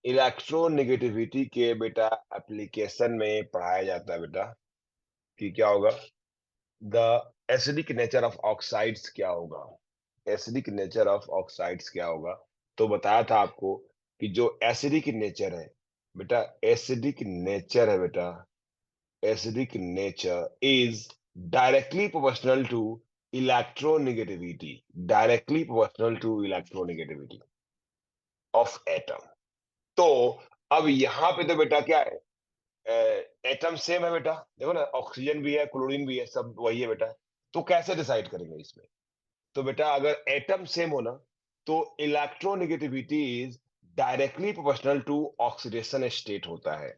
Electronegativity के बेटा application में पढ़ाया जाता है बेटा कि क्या होगा, the acidic nature of oxides क्या होगा, एसिडिक नेचर ऑफ ऑक्साइड्स क्या होगा। तो बताया था आपको कि जो एसिडिक नेचर है बेटा, एसिडिक नेचर है बेटा, acidic nature is directly proportional to electronegativity, directly proportional to electronegativity of atom। तो अब यहाँ पे तो बेटा क्या है, एटम सेम है बेटा, देखो ना, ऑक्सीजन भी है, क्लोरीन भी है, सब वही है बेटा। तो कैसे डिसाइड करेंगे इसमें? तो बेटा अगर एटम सेम हो ना, तो electronegativity is directly proportional to oxidation state होता है।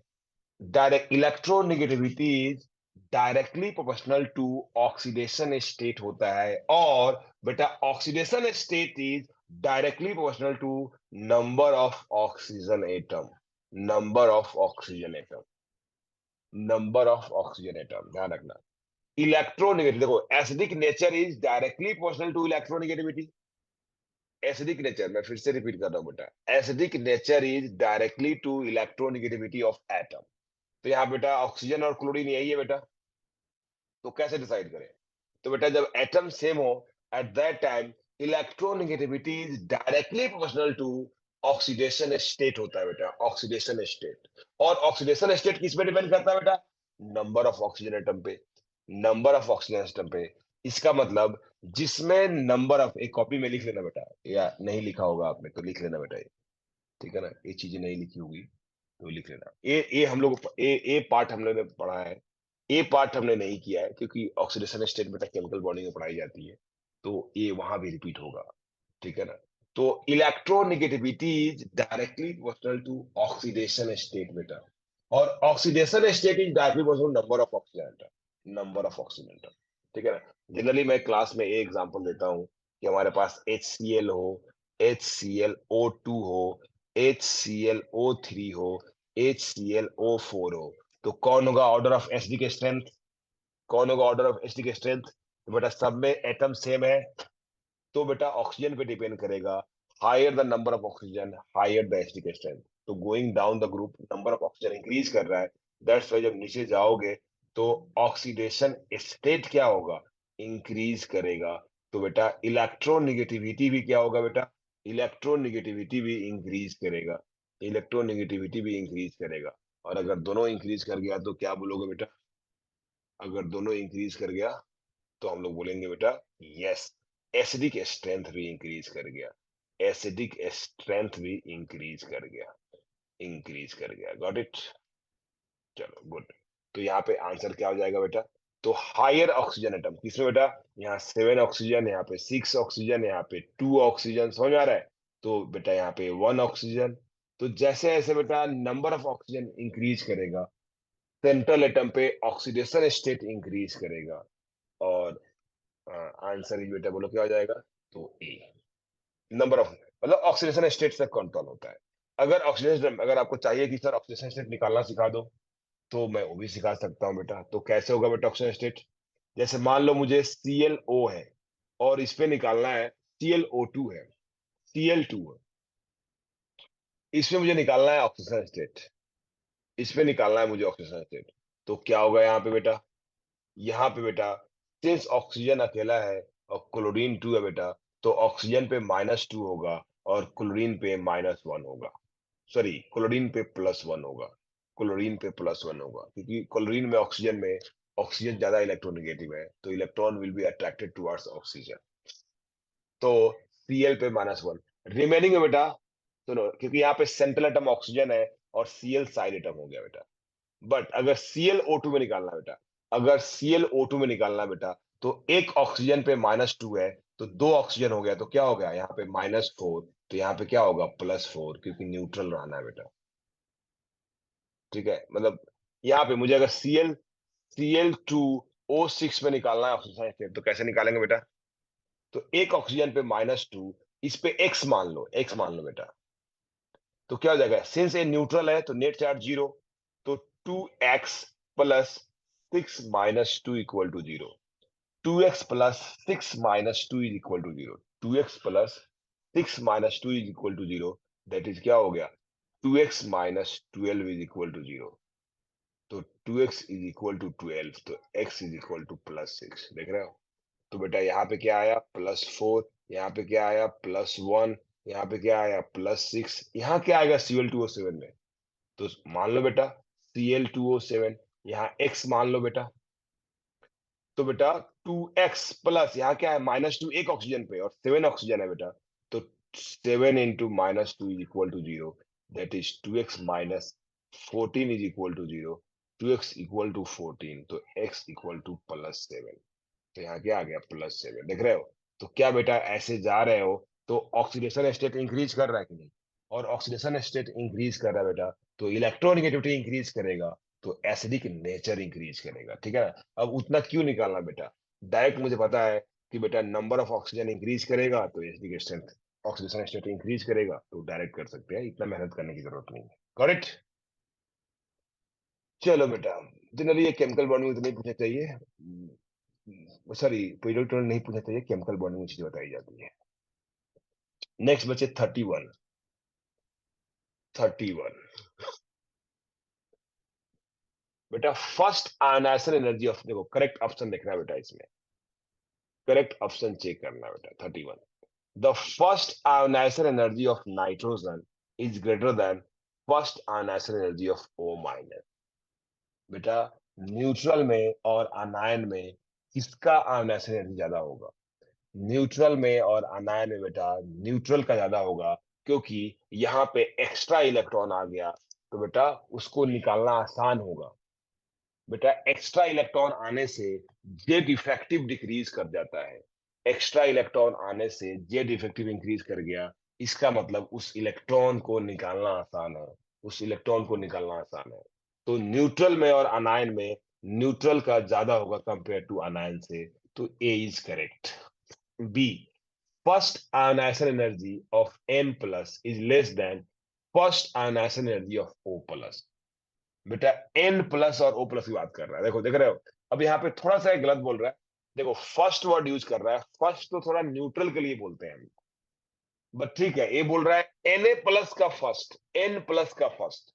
Direct electronegativity is directly proportional to oxidation state होता है। और बेटा oxidation state is directly proportional to number of oxygen atom, number of oxygen atom, number of oxygen atom, ध्यान रखना। Electronegative देखो, acidic nature is directly proportional to electronegativity. Acidic nature, मैं फिर से रिपीट कर रहा हूं बेटा, acidic nature is directly to electronegativity of atom. तो यहाँ बेटा ऑक्सीजन और क्लोरीन यही है बेटा। तो कैसे डिसाइड करें? तो बेटा जब एटम सेम हो, at that time electronegativity is directly proportional to oxidation state होता है बेटा, ऑक्सीडेशन स्टेट। और ऑक्सीडेशन स्टेट किस पे डिपेंड करता है बेटा? नंबर ऑफ ऑक्सीजन एटम पे, नंबर ऑफ ऑक्सीजन एटम पे। इसका मतलब जिसमें नंबर ऑफ, एक कॉपी में लिख लेना बेटा, या नहीं लिखा होगा आपने तो लिख लेना बेटा ये, ठीक है ना, ये चीजें नहीं लिखी होगी तो लिख लेना। ये हम लोग ए पार्ट हम लोग ने पढ़ा है, ए पार्ट हमने नहीं किया है क्योंकि ऑक्सीडेशन स्टेट बेटा केमिकल बॉन्डिंग में पढ़ाई जाती है, तो ये वहां भी रिपीट होगा, ठीक है ना। तो electronegativity is directly proportional to oxidation state बेटा। और oxidation state is directly proportional number of oxygen atom, number of oxygen atom, ठीक है ना। जनरली मैं क्लास में ये एग्जांपल देता हूँ कि हमारे पास HCl हो, HClO2 हो, HClO3 हो, HClO4 हो, तो कौन होगा ऑर्डर ऑफ एसिडिक स्ट्रेंथ? कौन होगा ऑर्डर ऑफ एसिडिक स्ट्रेंथ? तो बेटा सब में एटम सेम है, तो बेटा ऑक्सीजन पे डिपेंड करेगा। Higher the number of oxygen, higher the acidic strength. तो going down the group, number of oxygen increase कर रहा है, दैट्स वाई जब नीचे जाओगे तो ऑक्सीडेशन स्टेट क्या होगा, इंक्रीज करेगा। तो बेटा इलेक्ट्रोनेगेटिविटी भी क्या होगा बेटा, इलेक्ट्रोनेगेटिविटी भी इंक्रीज करेगा, इलेक्ट्रोनेगेटिविटी भी इंक्रीज करेगा। और अगर दोनों इंक्रीज कर गया तो क्या बोलोगे बेटा? अगर दोनों इंक्रीज कर गया तो हम लोग बोलेंगे बेटा यस, एसिडिक स्ट्रेंथ भी इंक्रीज कर गया, एसिडिक स्ट्रेंथ भी इंक्रीज कर गया, इंक्रीज कर गया। Got it? चलो गुड। तो यहाँ पे आंसर क्या हो जाएगा बेटा? तो हायर ऑक्सीजन एटम किसमें बेटा? यहाँ 7 ऑक्सीजन, यहाँ पे 6 ऑक्सीजन, यहाँ पे 2 ऑक्सीजन, समझ आ रहा है? तो बेटा यहाँ पे 1 ऑक्सीजन। तो जैसे जैसे बेटा नंबर ऑफ ऑक्सीजन इंक्रीज करेगा, सेंट्रल एटम पे ऑक्सीडेशन स्टेट इंक्रीज करेगा। और आंसर ही बेटा बोलो क्या हो जाएगा? तो ए, नंबर ऑफ, मतलब ऑक्सीडेशन स्टेट तक कंट्रोल होता है। अगर ऑक्सीडेशन, अगर आपको चाहिए कि सर ऑक्सीडेशन स्टेट निकालना सिखा दो, तो मैं वो भी सिखा सकता हूँ बेटा। तो कैसे होगा बेटा ऑक्सीजन स्टेट? जैसे मान लो मुझे ClO है और इस पे निकालना है ClO2 है, Cl2 है, इसमें मुझे निकालना है ऑक्सीजन स्टेट, इस पे निकालना है मुझे ऑक्सीजन स्टेट। तो क्या होगा यहाँ पे बेटा? यहाँ पे बेटा सिंस ऑक्सीजन अकेला है और क्लोरीन 2 है बेटा, तो ऑक्सीजन पे -2 होगा और क्लोरीन पे -1 होगा। सॉरी, क्लोरीन पे +1 होगा, क्लोरीन पे +1 होगा, क्योंकि क्लोरीन में ऑक्सीजन में, ऑक्सीजन ज्यादा इलेक्ट्रोनेगेटिव है, तो electron will be attracted towards oxygen. तो Cl पे -1, रिमेनिंग में बेटा सुनो, क्योंकि यहाँ पे सेंट्रल एटम ऑक्सीजन है और Cl साइड एटम हो गया बेटा। बट अगर ClO2 में निकालना बेटा, अगर ClO2 में निकालना बेटा, तो एक ऑक्सीजन पे -2 है, तो 2 ऑक्सीजन हो गया, तो क्या हो गया यहाँ पे -4, तो यहाँ पे क्या होगा +4, क्योंकि न्यूट्रल रहना है बेटा, ठीक है। मतलब यहाँ पे मुझे अगर Cl2O6 में निकालना है ऑक्सीजन स्टेट, तो कैसे निकालेंगे बेटा? तो एक ऑक्सीजन पे -2, इस पे x मान लो, x मान लो बेटा, तो क्या हो जाएगा? सिंस ये न्यूट्रल है तो नेट चार्ज 0, तो 2x plus 6 - 2 equal to 0, 2x plus 6 - 2 is equal to 0, 2x plus 6 - 2 is equal to 0, that is क्या हो गया? 2x minus 12 is equal to 0। तो 2x इज इक्वल टू 12, तो x इज इक्वल टू +6। देख रहे हो? तो बेटा यहाँ पे क्या आया +4, यहाँ पे क्या आया +1, यहाँ पे क्या आया +6, यहाँ क्या आएगा Cl2O7 में? तो मान लो बेटा Cl2O7, यहाँ x मान लो बेटा। तो बेटा 2x प्लस यहाँ क्या है -2, एक ऑक्सीजन पे और 7 ऑक्सीजन है बेटा। तो 7 into -2 is equal to 0, that is 2x minus 14 is equal to 0। 2x equal to 14, तो x इक्वल टू +7। तो यहाँ क्या आ गया +7, देख रहे हो? तो क्या बेटा ऐसे जा रहे हो तो ऑक्सीडेशन स्टेट इंक्रीज कर रहा है कि नहीं? और ऑक्सीडेशन स्टेट इंक्रीज कर रहा है बेटा, तो इलेक्ट्रोनेगेटिविटी इंक्रीज करेगा, तो एसिडिक नेचर इंक्रीज करेगा। ठीक है ना? अब उतना क्यों निकालना बेटा? डायरेक्ट मुझे पता है कि बेटा नंबर ऑफ ऑक्सीजन इंक्रीज करेगा तो acidic strength, oxidation state increase करेगा, तो डायरेक्ट कर सकते हैं, इतना मेहनत करने की जरूरत नहीं है। करेक्ट? चलो बेटा, जनरली ये केमिकल बॉन्डिंग तो नहीं पूछना चाहिए, सॉरी पीरियोडिक टेबल नहीं पूछना चाहिए, केमिकल बॉन्डिंग में चीजें बताई जाती है। नेक्स्ट बचे 31। 31 बेटा, फर्स्ट आयनाइजेशन एनर्जी ऑफ, देखो करेक्ट ऑप्शन देखना है बेटा, इसमें करेक्ट ऑप्शन चेक करना है बेटा। 31, the first ionization energy of nitrogen is greater than first ionization energy of O minus. बेटा न्यूट्रल में और अनायन में किसका आयनाइजेशन एनर्जी ज्यादा होगा? न्यूट्रल में और अनायन में बेटा न्यूट्रल का ज्यादा होगा, क्योंकि यहाँ पे एक्स्ट्रा इलेक्ट्रॉन आ गया, तो बेटा उसको निकालना आसान होगा। बेटा एक्स्ट्रा इलेक्ट्रॉन आने से जेड इफेक्टिव डिक्रीज कर जाता है। एक्स्ट्रा इलेक्ट्रॉन आने से जेड इफेक्टिव इंक्रीज कर गया, इसका मतलब उस इलेक्ट्रॉन को निकालना आसान है, उस इलेक्ट्रॉन को निकालना आसान है। तो न्यूट्रल में और अनायन में न्यूट्रल का ज्यादा होगा कंपेयर टू अनायन से, तो A is correct. B, first ionization energy of N plus is less than first ionization energy of O plus। बेटा N प्लस और O प्लस की बात कर रहा है, देखो देख रहे हो? अब यहाँ पे थोड़ा सा गलत बोल रहा है। देखो फर्स्ट वर्ड यूज कर रहा है, फर्स्ट तो थोड़ा न्यूट्रल के लिए बोलते हैं हम, बट ठीक है, ये बोल रहा है Na प्लस का फर्स्ट, N प्लस का फर्स्ट,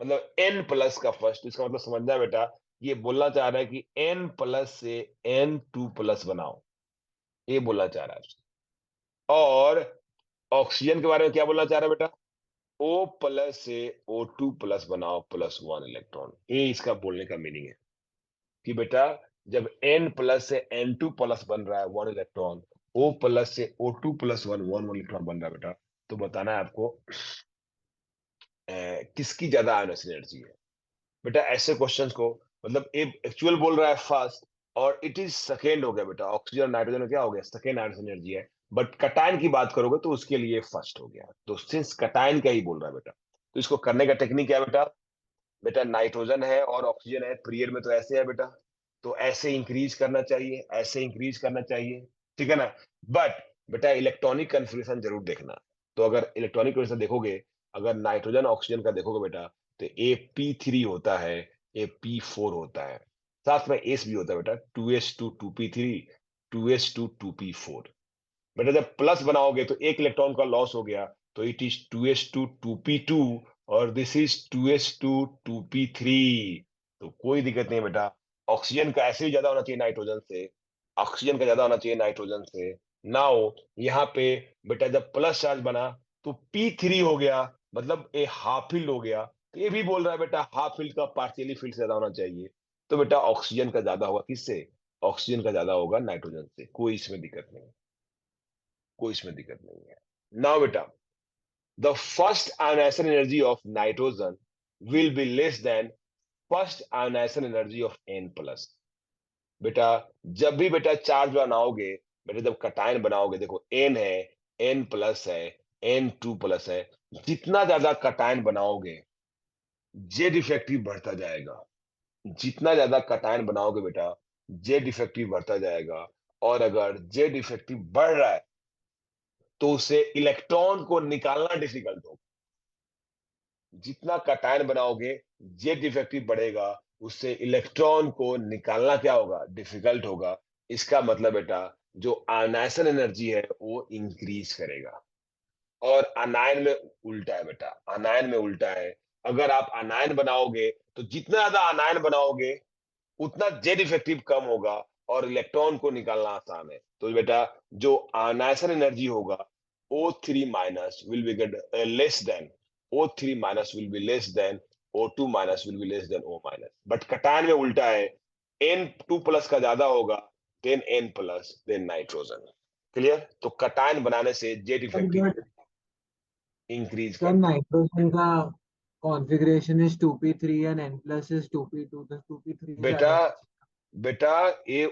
मतलब N प्लस का फर्स्ट, इसका मतलब समझना बेटा, ये बोलना चाह रहा है कि N प्लस से N2 प्लस बनाओ, ये बोलना चाह रहा है। और ऑक्सीजन के बारे में क्या बोलना चाह रहा है बेटा? O प्लस से O2 प्लस बनाओ +1 इलेक्ट्रॉन, ये इसका बोलने का मीनिंग है कि बेटा जब N प्लस से N2 प्लस बन रहा है 1 इलेक्ट्रॉन, O प्लस से O2 प्लस 1 इलेक्ट्रॉन बन रहा है बेटा, तो बताना है आपको किसकी ज्यादा आयनोस एनर्जी है। बेटा ऐसे क्वेश्चंस को, मतलब ये एक्चुअल बोल रहा है फर्स्ट और इट इज सेकेंड हो गया बेटा, ऑक्सीजन और नाइट्रोजन में क्या हो गया, सेकेंड आयनस एनर्जी है। बट कटायन की बात करोगे तो उसके लिए फर्स्ट हो गया, तो सिंस कटायन का ही बोल रहा है बेटा, तो इसको करने का टेक्निक क्या है बेटा? बेटा नाइट्रोजन है और ऑक्सीजन है, पीरियड में तो ऐसे है बेटा, तो ऐसे इंक्रीज करना चाहिए, ऐसे इंक्रीज करना चाहिए, ठीक है ना? बट बेटा इलेक्ट्रॉनिक कन्फिग्रेशन जरूर देखना। तो अगर इलेक्ट्रॉनिक कन्फिग्रेशन देखोगे, अगर नाइट्रोजन ऑक्सीजन का देखोगे बेटा, तो AP3 होता है, AP4 होता है, साथ में एस भी होता है बेटा, 2s2 2p3, 2s2 2p4। बेटा जब प्लस बनाओगे तो एक इलेक्ट्रॉन का लॉस हो गया, तो इट इज 2s2 2p2, और दिस इज 2s2 2p3। तो कोई दिक्कत नहीं है बेटा, ऑक्सीजन का ऐसे ही ज्यादा होना चाहिए नाइट्रोजन से, ऑक्सीजन का ज्यादा होना चाहिए नाइट्रोजन से। नाउ यहाँ पे बेटा जब प्लस चार्ज बना तो P3 हो गया, मतलब ए हाफ फील्ड हो गया, तो ये भी बोल रहा है बेटा हाफ फील्ड का पार्शियली फील्ड से ज्यादा होना चाहिए, तो बेटा ऑक्सीजन का ज्यादा होगा किससे? ऑक्सीजन का ज्यादा होगा नाइट्रोजन से, कोई इसमें दिक्कत नहीं, कोई इसमें दिक्कत नहीं है। नाउ बेटा the first ionization energy of nitrogen will be less than first ionization energy of N plus. बेटा जब भी बेटा चार्ज बनाओगे, बेटा जब कटायन बनाओगे, देखो N है, N प्लस है, N2 प्लस है, जितना ज्यादा कटायन बनाओगे जेड इफेक्टिव बढ़ता जाएगा, जितना ज्यादा कटायन बनाओगे बेटा जेड इफेक्टिव बढ़ता जाएगा, और अगर जेड इफेक्टिव बढ़ रहा है तो उसे इलेक्ट्रॉन को निकालना डिफिकल्ट होगा। जितना कटायन बनाओगे जेड इफेक्टिव बढ़ेगा, उससे इलेक्ट्रॉन को निकालना क्या होगा, डिफिकल्ट होगा। इसका मतलब बेटा जो आयनाइजेशन एनर्जी है वो इंक्रीज करेगा। और अनायन में उल्टा है बेटा, अनायन में उल्टा है। अगर आप अनायन बनाओगे तो जितना ज्यादा अनायन बनाओगे उतना जेड इफेक्टिव कम होगा और इलेक्ट्रॉन को निकालना आसान है। तो बेटा जो आयनाइजेशन एनर्जी होगा O3 minus will be less than, O3 minus will be less than O2 minus will be less than O minus. But cation में उल्टा है, N2 प्लस का ज्यादा होगा than N plus than nitrogen. Clear? तो cation बनाने से Z सर इफेक्टिव बट इंक्रीज सर करता है। नाइट्रोजन का configuration is 2p3 and n plus is 2p2, तो 2p3 बेटा ज्यादा। बेटा ये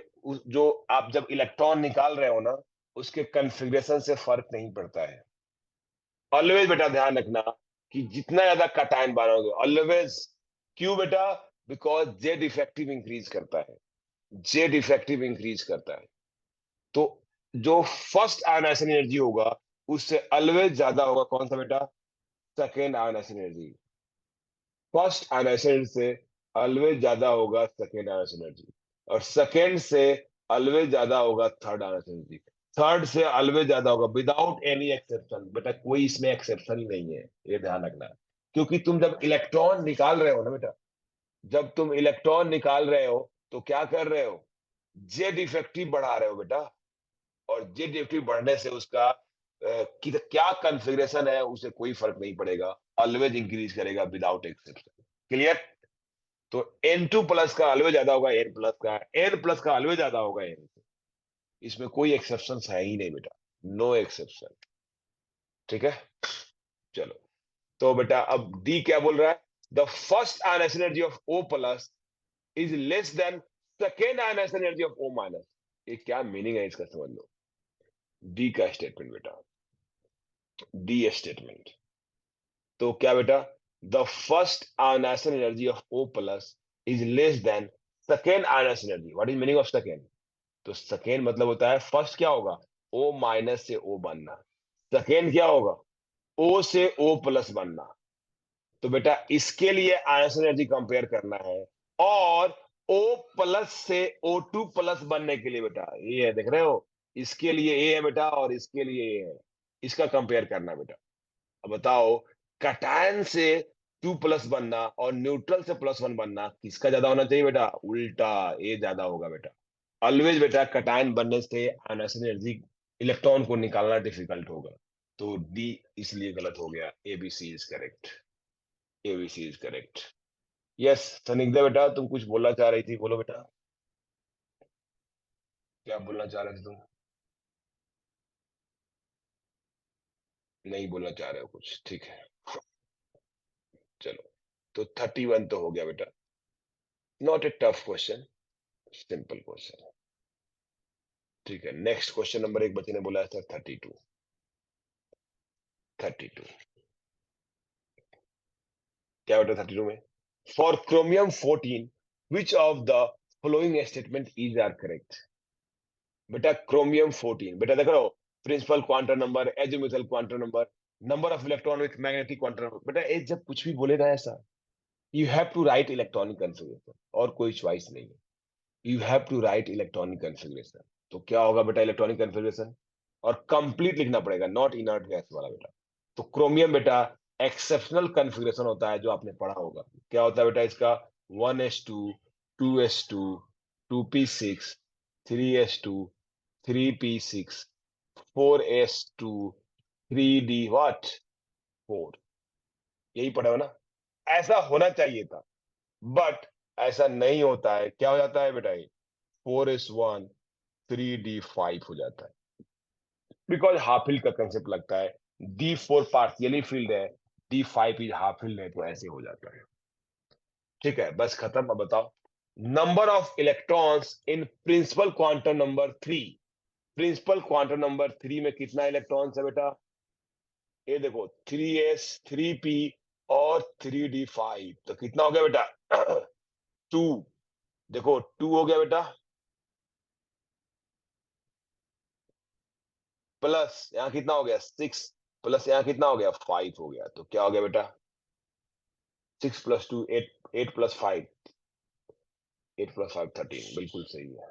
जो आप जब इलेक्ट्रॉन निकाल रहे हो ना, उसके कन्फिग्रेशन से फर्क नहीं पड़ता है। ऑलवेज बेटा ध्यान रखना कि जितना ज्यादा कटायन बनाओगे ऑलवेज। क्यों बेटा? बिकॉज जेड इफेक्टिव इंक्रीज करता है, जेड इफेक्टिव इंक्रीज करता है। तो जो फर्स्ट आयनाइजेशन एनर्जी होगा उससे ऑलवेज ज्यादा होगा कौन सा बेटा? Second ionization energy. First ionization से ऑलवेज ज्यादा होगा सेकेंड आयनाइजेशन एनर्जी, और सेकेंड से ऑलवेज ज्यादा होगा थर्ड आयनाइजेशन एनर्जी, थर्ड से ऑलवेज ज्यादा होगा विदाउट एनी एक्सेप्शन। बेटा कोई इसमें एक्सेप्शन ही नहीं है, ये ध्यान रखना। क्योंकि तुम जब इलेक्ट्रॉन निकाल रहे हो ना बेटा, जब तुम इलेक्ट्रॉन निकाल रहे हो तो क्या कर रहे हो? जेड इफेक्टिव बढ़ा रहे हो बेटा। और जेड इफेक्टिव बढ़ने से उसका क्या कॉन्फ़िगरेशन है उसे कोई फर्क नहीं पड़ेगा, ऑलवेज इंक्रीज करेगा विदाउट एक्सेप्शन। क्लियर? तो N2 प्लस का ऑलवेज ज्यादा होगा N प्लस का, N प्लस का ऑलवेज ज्यादा होगा N से। इसमें कोई एक्सेप्शन है ही नहीं बेटा, नो एक्सेप्शन। ठीक है, चलो। तो बेटा अब डी क्या बोल रहा है? The first ionization energy of O plus is less than second ionization energy of O minus. ये क्या मीनिंग है इसका समझ लो। डी का स्टेटमेंट बेटा, डी स्टेटमेंट। तो क्या बेटा? The first ionization energy of O plus is less than second ionization energy. What is meaning of second? तो सेकेंड मतलब होता है फर्स्ट क्या होगा? O माइनस से O बनना। सेकेंड क्या होगा? O से O प्लस बनना। तो बेटा इसके लिए आयंस एनर्जी कंपेयर करना है। और O प्लस से O2 प्लस बनने के लिए बेटा ये है, देख रहे हो? इसके लिए ए है बेटा और इसके लिए ए है। इसका कंपेयर करना है बेटा। अब बताओ, कटायन से 2 प्लस बनना और न्यूट्रल से +1 बनना किसका ज्यादा होना चाहिए बेटा? उल्टा, ए ज्यादा होगा बेटा। ऑलवेज बेटा कटायन बनने से आयनाइजेशन एनर्जी इलेक्ट्रॉन को निकालना डिफिकल्ट होगा। तो डी इसलिए गलत हो गया, ABC is correct, ABC is correct. Yes Snigdha बेटा तुम कुछ बोलना चाह रही थी, बोलो बेटा। क्या बोलना चाह रहे थे तुम? नहीं बोलना चाह रहे हो कुछ, ठीक है। चलो, तो 31 तो हो गया बेटा। Not a tough question, simple question. ठीक है, नेक्स्ट क्वेश्चन नंबर एक बच्चे ने बोला है सर 32। 32 क्या बेटा 32 में? For chromium 14 which of the following statement is are correct? बेटा क्रोमियम 14 बेटा देख रहे हो, principal quantum number, azimuthal quantum number, number of electron with magnetic quantum number. बेटा ये जब कुछ भी बोलेगा ऐसा, you have to write electronic configuration, और कोई चॉइस नहीं है। You have to write electronic configuration. तो क्या होगा बेटा इलेक्ट्रॉनिक कन्फिग्रेशन? और कंप्लीट लिखना पड़ेगा, नॉट इनर्ट गैस वाला बेटा। तो क्रोमियम बेटा एक्सेप्शनल कन्फिग्रेशन होता है जो आपने पढ़ा होगा। क्या होता है बेटा इसका? 1s2, 2s2, 2p6, 3s2, 3p6, 4s2, 3d what 4। यही पढ़ा हो ना? ऐसा होना चाहिए था, बट ऐसा नहीं होता है। क्या हो जाता है बेटा? ये 4s1, 3d5 हो जाता है, बिकॉज हाफ फिल्ड का कंसेप्ट लगता है। D4 पार्शियली फिल्ड है, D5 इज हाफ फिल्ड है, तो ऐसे हो जाता है। ठीक है, बस खत्म। अब बताओ, number of electrons in principal quantum number 3। Principal quantum number 3 में कितना इलेक्ट्रॉन्स है बेटा? ये देखो 3s, 3p और 3d5, तो कितना हो गया बेटा? 2। देखो 2 हो गया बेटा, प्लस यहाँ कितना हो गया 6, प्लस यहाँ कितना हो गया 5 हो गया। तो क्या हो गया बेटा? 6 + 2 8, 8 + 5, 8 + 5 13, बिल्कुल सही है।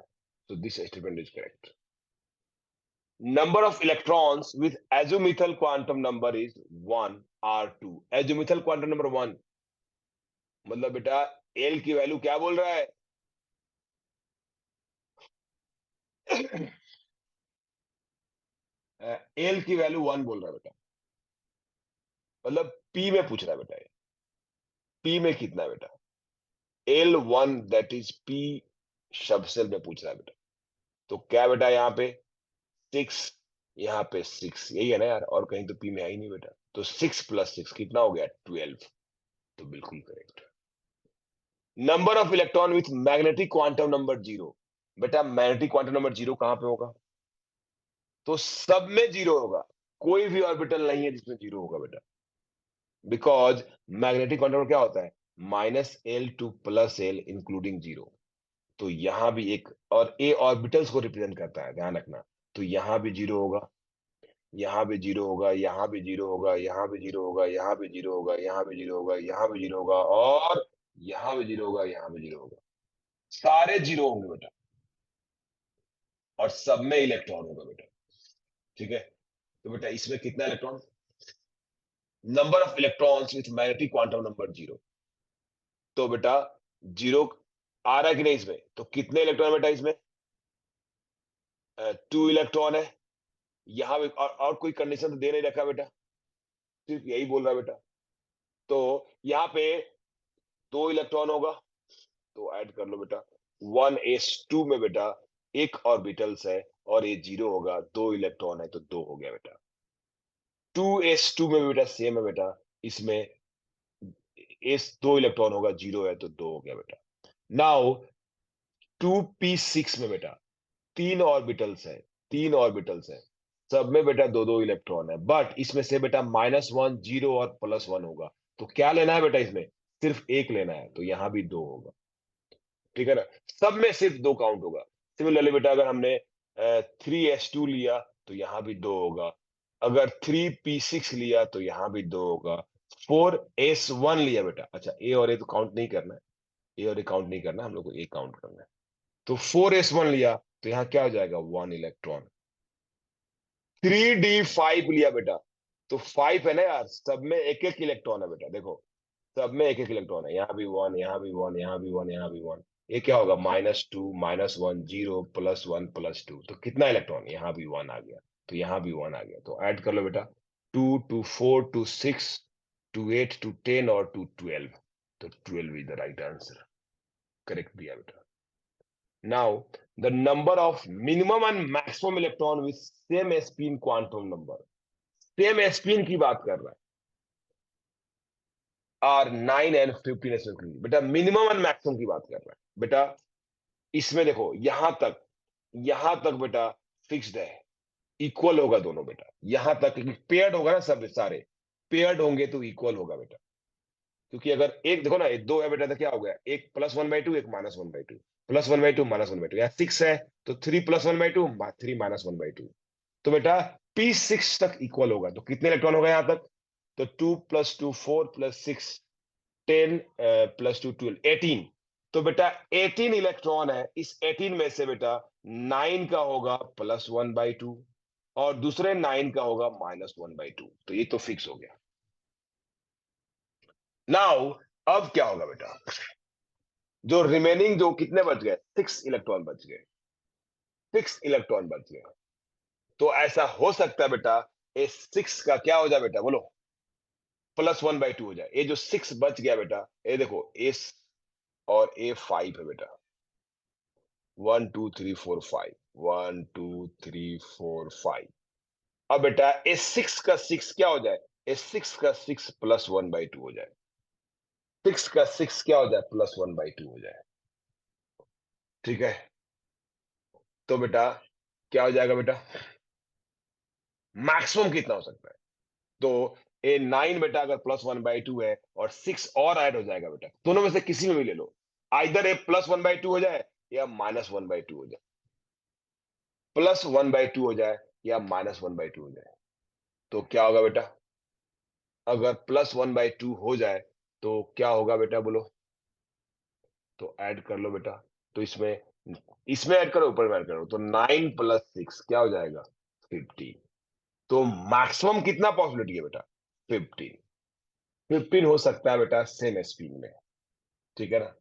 तो this statement is correct. Number of electrons with azimuthal quantum number is 1 r2। Azimuthal quantum number 1 मतलब बेटा एल की वैल्यू क्या बोल रहा है? एल की वैल्यू 1 बोल रहा है बेटा, मतलब पी में पूछ रहा है बेटा, पी में कितना है बेटा? L1 दैट इज पी शब्द सेल में पूछ रहा है बेटा। तो क्या बेटा यहाँ पे 6, यहाँ पे 6, यही है ना यार, और कहीं तो पी में है ही नहीं बेटा। तो 6 + 6 कितना हो गया? 12। तो बिल्कुल correct. Number of electron with magnetic quantum number 0। बेटा मैग्नेटिक क्वांटम नंबर 0 कहां पे होगा? तो सब में 0 होगा, कोई भी ऑर्बिटल नहीं है जिसमें 0 होगा बेटा, बिकॉज मैग्नेटिक क्वांटम नंबर क्या होता है? -L to +L including 0। तो यहां भी एक, और ए ऑर्बिटल्स को रिप्रेजेंट करता है, ध्यान रखना। तो यहां भी 0 होगा, यहाँ भी 0 होगा, यहाँ भी 0 होगा, यहाँ भी 0 होगा, यहाँ भी 0 होगा, यहाँ भी 0 होगा, यहाँ भी 0 होगा, और यहाँ भी 0 होगा, यहाँ भी 0 होगा। सारे 0 होंगे बेटा, और सब में इलेक्ट्रॉन होगा बेटा। ठीक है, तो बेटा इसमें कितना electron? Number of electrons with magnetic quantum number 0। तो बेटा 0 आ रहा है कि नहीं इसमें? तो कितने इलेक्ट्रॉन बेटा इसमें? 2 इलेक्ट्रॉन है। यहाँ भी और कोई कंडीशन तो दे नहीं रखा बेटा, सिर्फ यही बोल रहा है बेटा। तो यहाँ पे 2 इलेक्ट्रॉन होगा, तो ऐड कर लो बेटा। 1s2 में बेटा एक ऑर्बिटल्स है, और ये 0 होगा, 2 इलेक्ट्रॉन है, तो 2 हो गया बेटा। 2s2 में भी बेटा सेम है बेटा, इसमें एस 2 इलेक्ट्रॉन होगा, 0 है, तो 2 हो गया बेटा। नाउ 2p6 में बेटा 3 ऑर्बिटल्स है, 3 ऑर्बिटल्स है, सब में बेटा 2 2 इलेक्ट्रॉन है, बट इसमें से बेटा -1 0 और +1 होगा। तो क्या लेना है बेटा? इसमें सिर्फ एक लेना है, तो यहां भी 2 होगा। ठीक है ना, सब में सिर्फ 2 काउंट होगा। सिमिलरली बेटा अगर हमने 3s2 लिया तो यहां भी 2 होगा, अगर 3p6 लिया तो यहां भी 2 होगा, 4s1 लिया बेटा, अच्छा ए और ए तो काउंट नहीं करना है, ए और ए काउंट नहीं करना, हम लोग को ए काउंट करना है। तो 4s1 लिया तो यहाँ क्या हो जाएगा? 1 इलेक्ट्रॉन। 3d5 लिया बेटा, तो 5 है ना यार, सब में एक एक इलेक्ट्रॉन है बेटा, देखो सब में एक एक इलेक्ट्रॉन है, यहाँ भी 1, यहाँ भी 1, यहाँ भी 1, यहाँ भी 1। ये क्या होगा? -2 -1 0 +1 +2। तो कितना इलेक्ट्रॉन? यहाँ भी 1 आ गया, तो यहाँ भी 1 आ गया, तो ऐड कर लो बेटा। 2 2 4 2 6 2 8 2 10 और 2 12। तो 12 is the right answer, correct दिया बेटा। Now, the number of minimum and maximum electron with same spin quantum number, same spin की बात कर रहा है, और 9 and 15 की बेटा मिनिमम एंड मैक्सिमम की बात कर रहा है बेटा। इसमें देखो यहां तक बेटा फिक्स्ड है, इक्वल होगा दोनों बेटा, यहां तक पेयर्ड होगा ना, सब सारे पेयर्ड होंगे तो इक्वल होगा बेटा। क्योंकि अगर एक देखो ना, एक 2 है बेटा, तो क्या हो गया? एक +1/2, एक -1/2, +1/2 -1/2, यहाँ 6 है, तो 3 +1/2 3 -1/2। तो बेटा p6 तक इक्वल होगा, तो कितने इलेक्ट्रॉन होगा यहां तक? तो 2 + 2 4 + 6 10 + 2 12 18। तो बेटा 18 इलेक्ट्रॉन है, इस 18 में से बेटा 9 का होगा +1/2, और दूसरे 9 का होगा -1/2। तो ये तो फिक्स हो गया। नाउ अब क्या होगा बेटा? जो रिमेनिंग जो कितने बच गए? 6 इलेक्ट्रॉन बच गए, 6 इलेक्ट्रॉन बच गए। तो ऐसा हो सकता है बेटा, ये 6 का क्या हो जाए बेटा, बोलो? +1/2 हो जाए। ये जो 6 बच गया बेटा, ये देखो एस और ए 5 है बेटा, 1 2 3 4 5, 1 2 3 4 5। अब बेटा ये 6 का 6 क्या हो जाए? ये 6 का 6 +1/2 हो जाए, 6 का 6 क्या हो जाए? +1/2 हो जाए। ठीक है, तो बेटा क्या हो जाएगा बेटा? मैक्सिमम कितना हो सकता है? तो ए 9 बेटा अगर +1/2 है, और 6 और ऐड हो जाएगा बेटा, दोनों में से किसी में भी ले लो, आइदर ए +1/2 हो जाए या -1/2 हो जाए, +1/2 हो जाए या -1/2 हो जाए। तो क्या होगा बेटा? अगर +1/2 हो जाए तो क्या होगा बेटा, बोलो? तो ऐड कर लो बेटा। तो इसमें इसमें ऐड करो, ऊपर में ऐड करो, तो 9 + 6 क्या हो जाएगा? 15। तो मैक्सिमम कितना पॉसिबिलिटी है बेटा? 15। 15 हो सकता है बेटा सेम स्पिन में, ठीक है ना।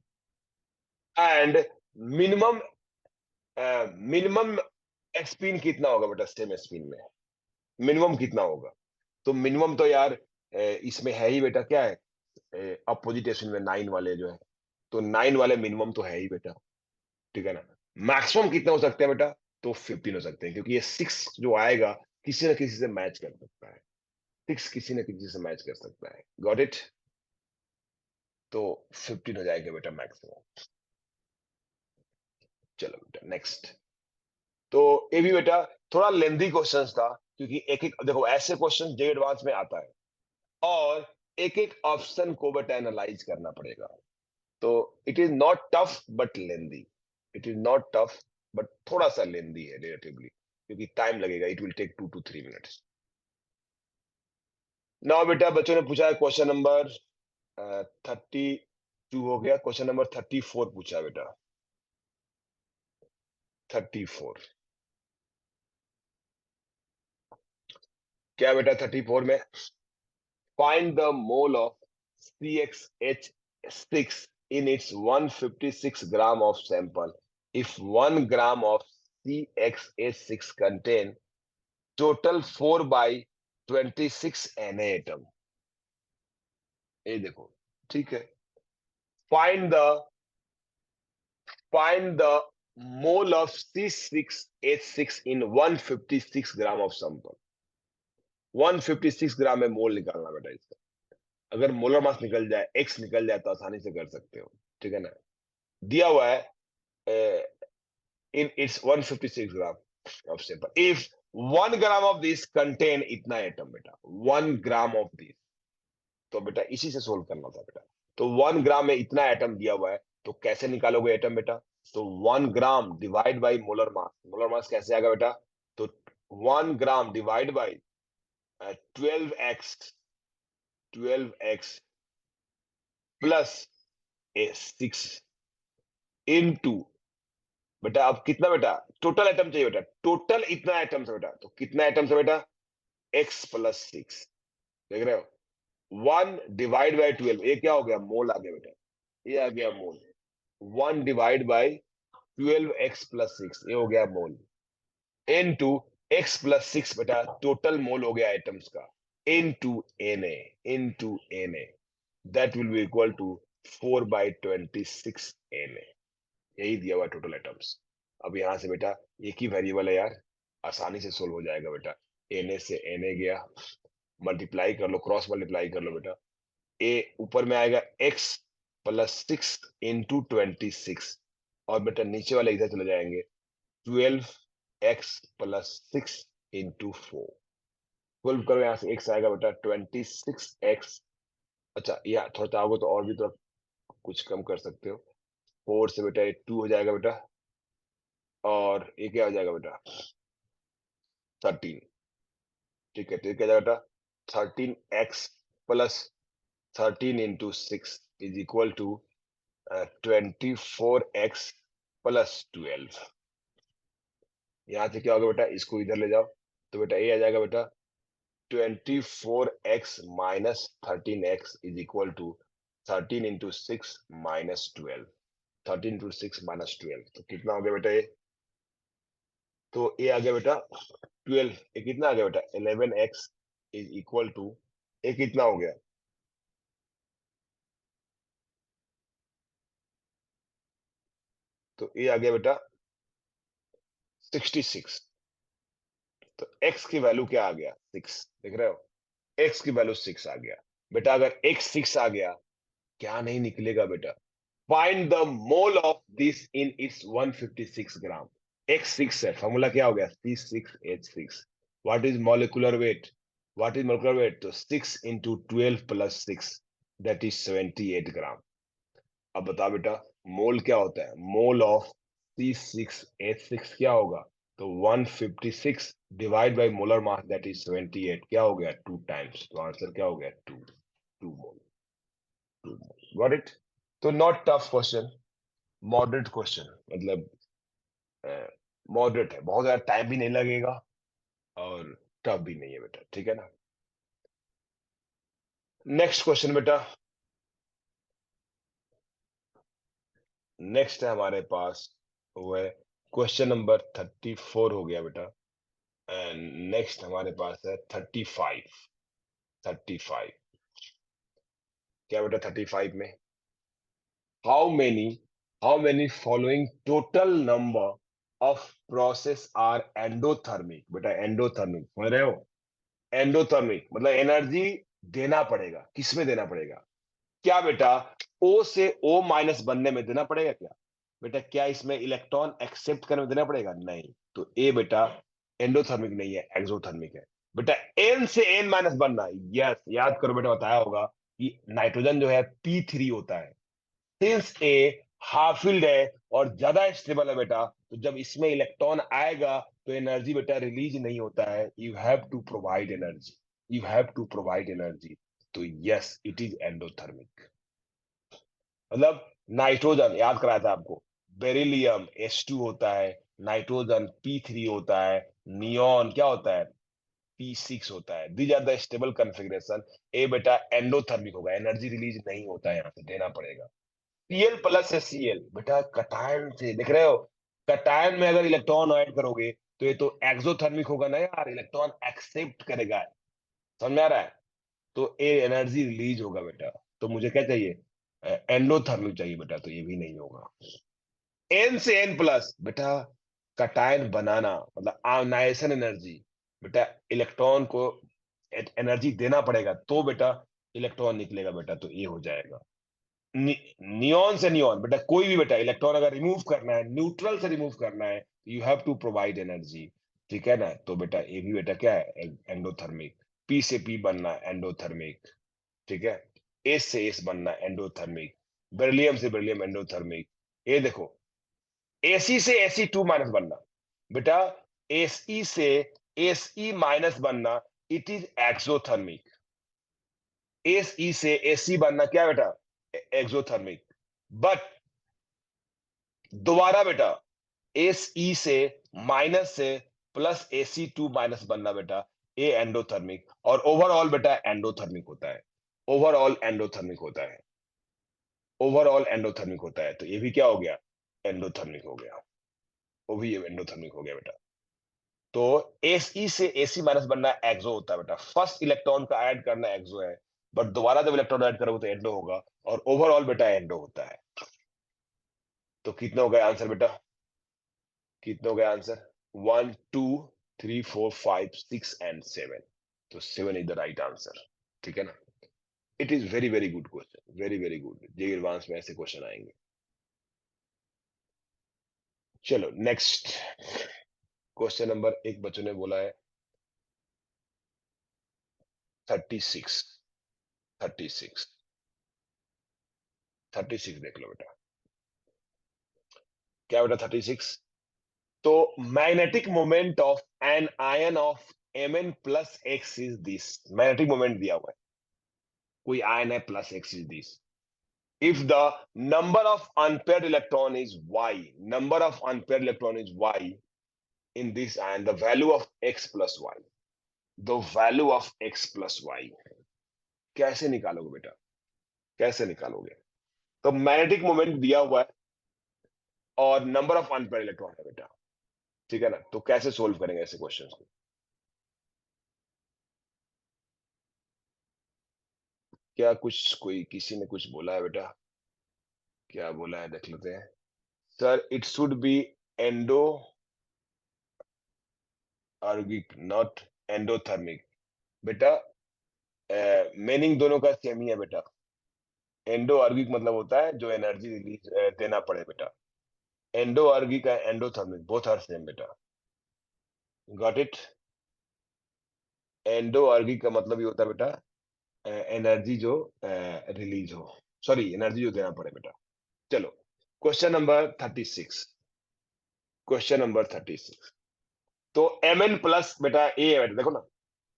एंड मिनिमम मिनिमम स्पिन कितना होगा बेटा सेम स्पिन में? मिनिमम कितना होगा? तो मिनिमम तो यार इसमें है ही बेटा, क्या है अपोजिट स्पिन में 9 वाले जो है, तो 9 वाले मिनिमम तो है ही बेटा, ठीक है ना। मैक्सिमम कितना हो सकते हैं बेटा? तो 15 हो सकते हैं, क्योंकि ये 6 जो आएगा किसी ना किसी से मैच कर सकता है, 6 किसी ना किसी से मैच कर सकता है। Got it? तो 15 हो जाएगा बेटा मैक्सिमम। चलो बेटा नेक्स्ट। तो ये भी बेटा थोड़ा लेंदी क्वेश्चंस था, क्योंकि एक एक देखो ऐसे क्वेश्चन जे एडवांस में आता है, और एक एक ऑप्शन को बेटा एनालाइज करना पड़ेगा। तो it is not tough but lengthy, it is not tough but थोड़ा सा लेंदी है रिलेटिवली, क्योंकि टाइम लगेगा, it will take 2 to 3 minutes. Now बेटा बच्चों ने पूछा है क्वेश्चन नंबर 32 हो गया, क्वेश्चन नंबर 34 पूछा है बेटा। 34 क्या बेटा? 34 में find the mole of CXH6 in its 156 gram of sample if 1 gram of CXH6 contain total 4 by 26 Na atom। ये देखो, ठीक है। find the find the mole of C6H6 in 156 gram of sample। 156 ग्राम में मोल निकालना बेटा इसका। अगर मोलर मास निकल जाए, एक्स निकल जाए, तो आसानी से कर सकते हो, ठीक है ना। दिया हुआ है in its 156 gram of sample if 1 gram of this contain इतना एटम बेटा, 1 ग्राम ऑफ दिस। तो बेटा इसी से सोल्व करना था बेटा। तो 1 ग्राम में इतना एटम दिया हुआ है, तो कैसे निकालोगे एटम बेटा? तो 1 gram divide by molar mass. Molar mass कैसे आएगा बेटा? तो 1 gram divide by 12x 12x plus 6 into बेटा, अब कितना बेटा टोटल एटम चाहिए बेटा? टोटल इतना एटम है बेटा, तो कितना एटम है बेटा? x प्लस 6, देख रहे हो। 1 डिवाइड बाई 12, ये क्या हो गया? मोल आ गया बेटा, ये आ गया मोल। 1 डिवाइड बाई 12x प्लस 6, ये हो गया मोल, इनटू x प्लस 6 बेटा, टोटल मोल हो गया एटम्स का, into Na, into Na, that will be equal to 4 by 26 Na। यही दिया हुआ टोटल एटम्स। अब यहां से बेटा एक ही वेरिएबल है यार, आसानी से सोल्व हो जाएगा बेटा। Na से Na गया, मल्टीप्लाई कर लो, क्रॉस मल्टीप्लाई कर लो बेटा। ए ऊपर में आएगा x प्लस 6 इंटू 26, और बेटा नीचे वाले इधर चले जाएंगे, 12x प्लस 6 इंटू 4। 12 करो, यहाँ से x आएगा बेटा 26x। अच्छा या थोड़ा चाहोगे तो और भी तो कुछ कम कर सकते हो। 4 से बेटा ये 2 हो जाएगा बेटा, और ये क्या हो जाएगा बेटा? 13। ठीक है, तो ये क्या हो जाएगा बेटा? 13x plus 13 into 6 is equal to 24x plus 12। यहां से क्या होगा बेटा? इसको इधर ले जाओ, तो बेटा ये आ जाएगा बेटा 24x minus 13x is equal to 13 into 6 minus 12। 13 into 6 minus 12, तो कितना हो गया बेटा ये? तो ये आ गया बेटा 12। ये कितना आ गया बेटा? 11x इज इक्वल टू, ये कितना हो गया? तो ये आ गया बेटा 66। तो x की वैल्यू क्या आ गया? 6, देख रहे हो, x की वैल्यू 6 आ गया बेटा। अगर x 6 आ गया, क्या नहीं निकलेगा बेटा? Find the mole of this in its 156 gram. x 6 है, फॉर्मूला क्या हो गया? C6H6। What is molecular weight? What is molecular weight? तो 6 इंटू 12 प्लस 6, दैट इज 78 ग्राम। अब बता बेटा मोल क्या होता है? मोल ऑफ C6H6 क्या होगा? तो 156 divide by molar mass, that is 78, क्या हो गया? 2 टाइम्स। तो आंसर क्या हो गया? 2 मोल। 2 मोल, गॉट इट? तो not tough question, moderate question, मतलब मॉडरेट है, बहुत ज्यादा टाइम भी नहीं लगेगा, और टफ भी नहीं है बेटा, ठीक है ना। नेक्स्ट क्वेश्चन बेटा, नेक्स्ट है हमारे पास वो है क्वेश्चन नंबर 34 हो गया बेटा। एंड नेक्स्ट हमारे पास है 35। 35 क्या बेटा 35 में, how many how many following total number of process are endothermic. बेटा एंडोथर्मिक समझ रहे हो, एंडोथर्मिक मतलब एनर्जी देना पड़ेगा, किसमें देना पड़ेगा, क्या बेटा ओ से ओ माइनस बनने में देना पड़ेगा क्या बेटा, क्या इसमें इलेक्ट्रॉन एक्सेप्ट करने में देना पड़ेगा, नहीं, तो ए बेटा एंडोथर्मिक नहीं है, एक्सोथर्मिक है बेटा। एन से एन माइनस बनना, यस याद करो बेटा, बताया होगा कि नाइट्रोजन जो है P3 होता है, सिंस ए हाफ फील्ड है और ज्यादा स्टेबल है बेटा, तो जब इसमें इलेक्ट्रॉन आएगा तो एनर्जी बेटा रिलीज नहीं होता है, you have to provide energy, you have to provide energy, तो यस इट इज एंडोथर्मिक। मतलब नाइट्रोजन याद कराया था आपको, बेरिलियम H2 होता है, नाइट्रोजन P3 होता है, नियोन क्या होता है P6 होता है, these are the stable configuration. ए बेटा एंडोथर्मिक होगा, एनर्जी रिलीज नहीं होता है, यहाँ से देना पड़ेगा। Pl प्लस है Cl बेटा कटायन से, देख रहे हो, कटायन में अगर इलेक्ट्रॉन ऐड करोगे तो ये तो एक्सोथर्मिक होगा ना यार, इलेक्ट्रॉन एक्सेप्ट करेगा, समझ में आ रहा है, तो ए एनर्जी रिलीज होगा बेटा, तो मुझे क्या चाहिए, एंडोथर्मिक चाहिए बेटा, तो ये भी नहीं होगा। एन से एन प्लस बेटा कटायन बनाना मतलब आयनाइजेशन एनर्जी, बेटा इलेक्ट्रॉन को एनर्जी देना पड़ेगा तो बेटा इलेक्ट्रॉन निकलेगा बेटा, तो ये हो जाएगा। नियॉन से नियॉन बेटा कोई भी बेटा इलेक्ट्रॉन अगर रिमूव करना है, न्यूट्रल से रिमूव करना है, you have to provide energy, ठीक है ना, तो बेटा ये भी बेटा क्या है एंडोथर्मिक। पी से पी बनना एंडोथर्मिक, ठीक है, एस से एस बनना एंडोथर्मिक, बेरिलियम से बेरिलियम एंडोथर्मिक। ये देखो एसी से एसी टू माइनस बनना बेटा, एसई से एसई माइनस बनना, इट इज एक्सोथर्मिक। एसई से एसी बनना क्या बेटा, एक्सोथर्मिक। बट दोबारा बेटा एसई से माइनस से प्लस एसी टू माइनस बनना बेटा, ए एंडोथर्मिक, और ओवरऑल बेटा एंडोथर्मिक होता है, ओवरऑल एंडोथर्मिक होता है, ओवरऑल एंडोथर्मिक होता है, तो ये भी क्या हो गया, एंडोथर्मिक हो गया, वो भी ये एंडोथर्मिक हो गया बेटा। तो एसई से एसी माइनस बनना एक्सो होता है बेटा, फर्स्ट इलेक्ट्रॉन का ऐड करना एक्सो है, बट दोबारा जब इलेक्ट्रॉन ऐड करोगे तो एंडो होगा, और ओवरऑल बेटा एंडो होता है। तो कितने हो गए आंसर बेटा, कितने हो गए आंसर, 1 2 3 4 5 6 एंड 7, तो 7 इज द राइट आंसर, ठीक है ना। It is very very good question, very very good, J advance में ऐसे क्वेश्चन आएंगे। चलो नेक्स्ट क्वेश्चन नंबर, एक बच्चों ने बोला है 36। 36 36 देख लो बेटा, क्या बेटा 36, तो magnetic moment of an ion of Mn plus x is this, magnetic moment दिया हुआ है, कोई आयन है plus x is this, if the number of unpaired electron is y, number of unpaired electron is y in this ion, the value of x plus y, the value of x plus y कैसे निकालोगे बेटा, कैसे निकालोगे, तो magnetic moment दिया हुआ है और नंबर ऑफ अनपेयर्ड इलेक्ट्रॉन है बेटा, ठीक है ना, तो कैसे सोल्व करेंगे ऐसे क्वेश्चंस को, क्या कुछ कोई किसी ने कुछ बोला है बेटा, क्या बोला है देख लेते हैं। Sir it should be endoergic not endothermic, बेटा मीनिंग दोनों का सेम ही है बेटा, एंडो आर्गिक मतलब होता है जो एनर्जी रिलीज देना पड़े बेटा, एंडो आर्गिक है एंडोथर्मिक, बोथ आर सेम बेटा, गॉट इट। एंडो आर्गिक का मतलब ये होता है बेटा एनर्जी जो रिलीज हो, सॉरी एनर्जी जो देना पड़े बेटा। चलो क्वेश्चन नंबर 36, क्वेश्चन नंबर 36, तो Mn प्लस बेटा ए है बेटा, देखो ना,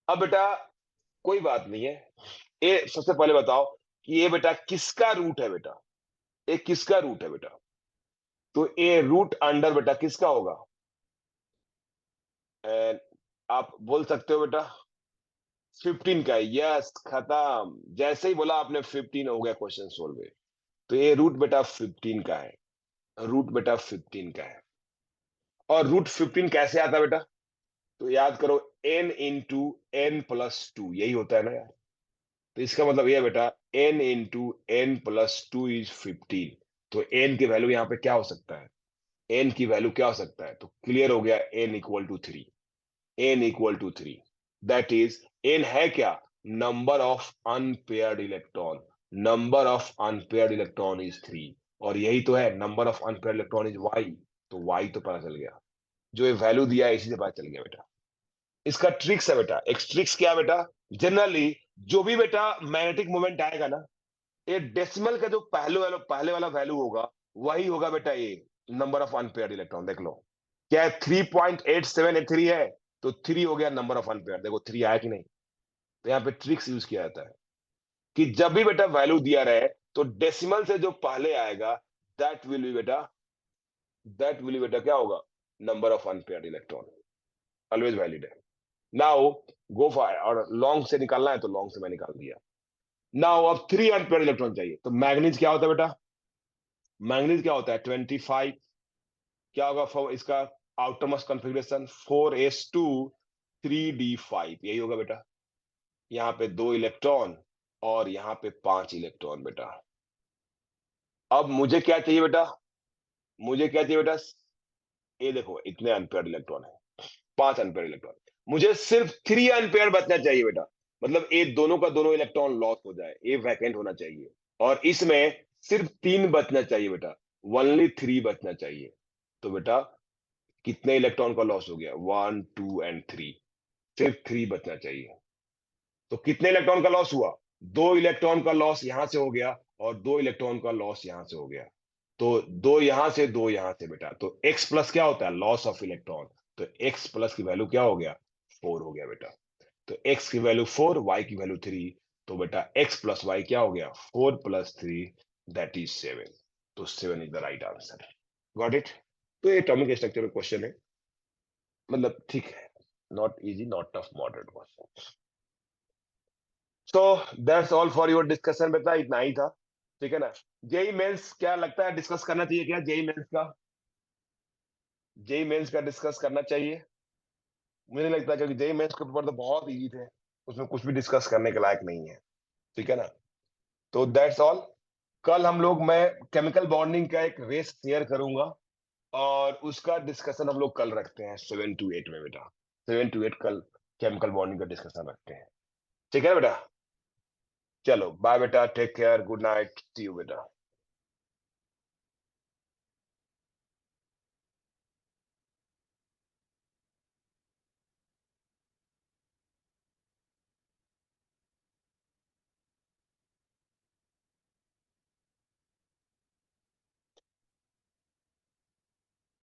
अब बेटा कोई बात नहीं है, ए सबसे पहले बताओ कि ये बेटा किसका रूट है बेटा, ये किसका रूट है बेटा, तो ए रूट अंडर बेटा किसका होगा, आप बोल सकते हो बेटा 15 का है। यस, खत्म। जैसे ही बोला आपने 15 हो गया क्वेश्चन सोल्व है। तो ये रूट बेटा 15 का है, रूट बेटा 15 का है। और रूट 15 कैसे आता है बेटा? तो याद करो n into n plus two, यही होता है ना यार। तो इसका मतलब यह बेटा n into n plus two is 15। तो n की वैल्यू यहाँ पे क्या हो सकता है? n की वैल्यू क्या हो सकता है? तो क्लियर हो गया, n equal to 3। n equal to 3, that is n है क्या? Number of unpaired electron. Number of unpaired electron is 3, और यही तो है number of unpaired electron is y। तो y तो पता चल गया, जो ये वैल्यू दिया है इसी से पता चल गया बेटा। इसका ट्रिक्स है बेटा, एक ट्रिक्स क्या है बेटा? जनरली जो भी बेटा मैग्नेटिक मोमेंट आएगा ना, ये डेसिमल का जो पहले वाला वैल्यू होगा, वही होगा बेटा ये नंबर ऑफ अनपेयर्ड इलेक्ट्रॉन। देख लो क्या है, 3.8783 है, तो 3 हो गया नंबर ऑफ अनपेयर्ड। देखो 3 आया कि नहीं? तो यहाँ पे ट्रिक्स यूज किया जाता है कि जब भी बेटा वैल्यू दिया रहे, तो डेसिमल से जो पहले आएगा, दैट विल बी बेटा, दैट विल बी बेटा क्या होगा? Number of unpaired electron. Always valid है। नाउ गो फॉर, और लॉन्ग से निकालना है तो लॉन्ग से मैं निकाल दिया। नाउ अब 3 अनपेयर्ड इलेक्ट्रॉन चाहिए, तो मैग्नीज क्या होता है बेटा? मैग्नीज क्या होता है? 25। क्या होगा फॉर इसका आउटरमोस्ट कॉन्फ़िगरेशन? 4s2 3d5, यही होगा बेटा। यहाँ पे 2 इलेक्ट्रॉन और यहाँ पे 5 इलेक्ट्रॉन बेटा। अब मुझे क्या चाहिए बेटा? मुझे क्या चाहिए बेटा? ये देखो इतने अनपेयर्ड इलेक्ट्रॉन है, 5 अनपेयर्ड इलेक्ट्रॉन। मुझे सिर्फ 3 अनपेयर बचना चाहिए बेटा। मतलब ये दोनों का दोनों इलेक्ट्रॉन लॉस हो जाए, ये वैकेंट होना चाहिए। और इसमें सिर्फ 3 बचना चाहिए बेटा, ओनली 3 बचना चाहिए। तो बेटा कितने इलेक्ट्रॉन का लॉस हो गया? 1 2 एंड 3, सिर्फ 3 बचना चाहिए। तो कितने इलेक्ट्रॉन का लॉस हुआ? 2 इलेक्ट्रॉन का लॉस यहां से हो गया, और 2 इलेक्ट्रॉन का लॉस यहां से हो गया। तो 2 यहां से, 2 यहां से बेटा। तो x प्लस क्या होता है? Loss of electron. तो x प्लस की वैल्यू क्या हो गया? 4 हो गया बेटा। तो x की वैल्यू 4, y की वैल्यू 3। तो बेटा x प्लस वाई क्या हो गया? 4 प्लस 3, दैट इज 7। तो 7 is the right answer. Got it? तो ये एटॉमिक स्ट्रक्चर में क्वेश्चन है, मतलब ठीक है, not easy, not tough, moderate question. So that's all for your discussion बेटा, इतना ही था। ठीक है ना? जेई मेंस क्या लगता है डिस्कस करना चाहिए क्या? जेई मेंस का, जेई मेंस का डिस्कस करना चाहिए? मुझे नहीं लगता, क्योंकि जेई मेंस के पेपर तो बहुत इजी थे, उसमें कुछ भी डिस्कस करने के लायक नहीं है। ठीक है ना? तो दैट्स ऑल। कल हम लोग, मैं केमिकल बॉन्डिंग का एक रेस शेयर करूंगा, और उसका डिस्कशन हम लोग कल रखते हैं 7 to 8 में बेटा। 7 to 8 कल केमिकल बॉन्डिंग का डिस्कशन रखते हैं। ठीक है ना बेटा? चलो बाय बेटा, take care, good night, see you बेटा।